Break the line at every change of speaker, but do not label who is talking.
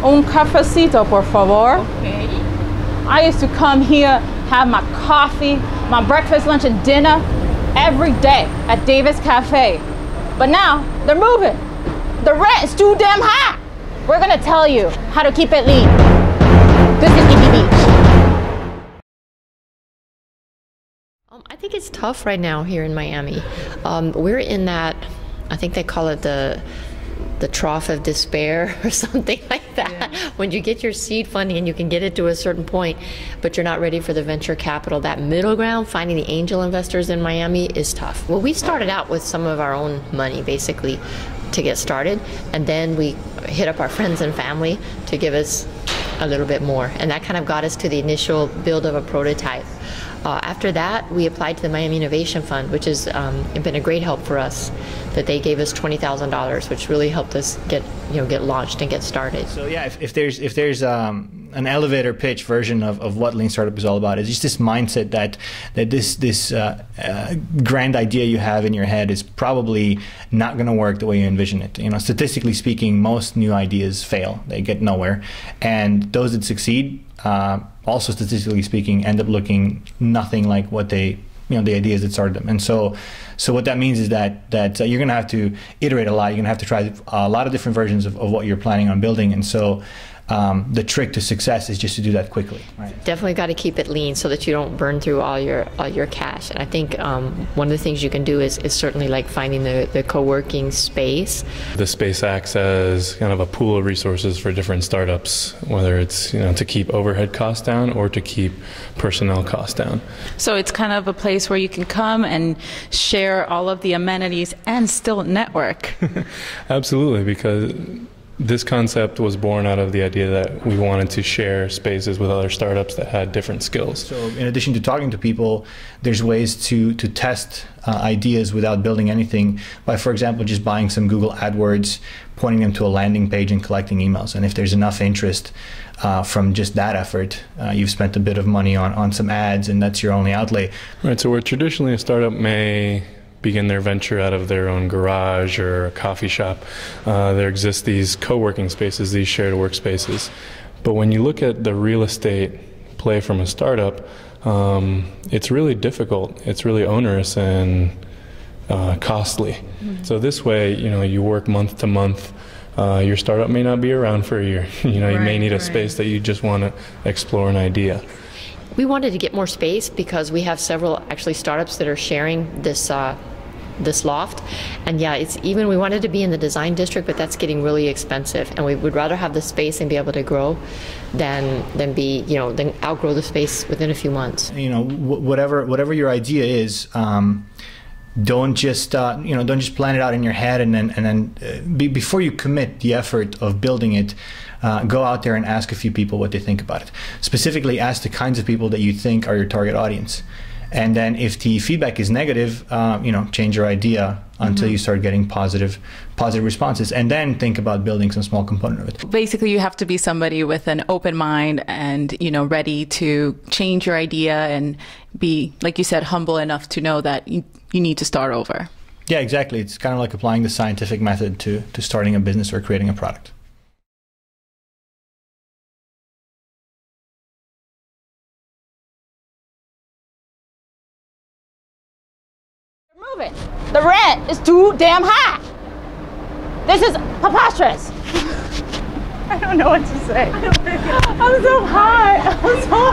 Un cafecito, por favor.
Okay.
I used to come here, have my coffee, my breakfast, lunch, and dinner every day at Davis Cafe. But now, they're moving. The rent is too damn high. We're gonna tell you how to keep it lean. This is EB Beach.
I think it's tough right now here in Miami. We're in that, I think they call it the trough of despair or something like that. Yeah. When you get your seed funding and you can get it to a certain point, but you're not ready for the venture capital, that middle ground, finding the angel investors in Miami is tough. Well, we started out with some of our own money, basically, to get started, and then we hit up our friends and family to give us a little bit more, and that kind of got us to the initial build of a prototype. After that, we applied to the Miami Innovation Fund, which has been a great help for us. That they gave us $20,000, which really helped us get launched and get started.
So yeah, if there's an elevator pitch version of what Lean Startup is all about, is just this mindset that this grand idea you have in your head is probably not going to work the way you envision it. Statistically speaking, most new ideas fail; they get nowhere, and those that succeed, also statistically speaking, end up looking nothing like what the ideas that started them. And so what that means is that you're going to have to iterate a lot. You're going to have to try a lot of different versions of what you're planning on building. And so the trick to success is just to do that quickly. Right?
Definitely got to keep it lean so that you don't burn through all your cash. And I think one of the things you can do is certainly like finding the co-working space.
The space acts as kind of a pool of resources for different startups, whether it's to keep overhead costs down or to keep personnel costs down.
So it's kind of a place where you can come and share all of the amenities and still network.
Absolutely, because this concept was born out of the idea that we wanted to share spaces with other startups that had different skills.
So in addition to talking to people, there's ways to test ideas without building anything by, for example, just buying some Google AdWords, pointing them to a landing page and collecting emails. And if there's enough interest from just that effort, you've spent a bit of money on some ads, and that's your only outlay.
Right, so where traditionally a startup may begin their venture out of their own garage or a coffee shop, there exist these co-working spaces, these shared workspaces. But when you look at the real estate play from a startup, it's really difficult. It's really onerous and costly. Mm-hmm. So this way, you work month to month. Your startup may not be around for a year. You may need a space that you just want to explore an idea.
We wanted to get more space because we have several actually startups that are sharing this loft, and yeah, we wanted to be in the design district, but that's getting really expensive, and we would rather have the space and be able to grow than outgrow the space within a few months.
Whatever your idea is, don't just plan it out in your head and then before you commit the effort of building it, go out there and ask a few people what they think about it. Specifically, ask the kinds of people that you think are your target audience. And then if the feedback is negative, change your idea until you start getting positive responses, and then think about building some small component of it.
Basically, you have to be somebody with an open mind and, ready to change your idea and be, like you said, humble enough to know that you need to start over.
Yeah, exactly. It's kind of like applying the scientific method to starting a business or creating a product.
Moving. The rent is too damn high. This is preposterous. I don't know what to say. I'm so high. I'm so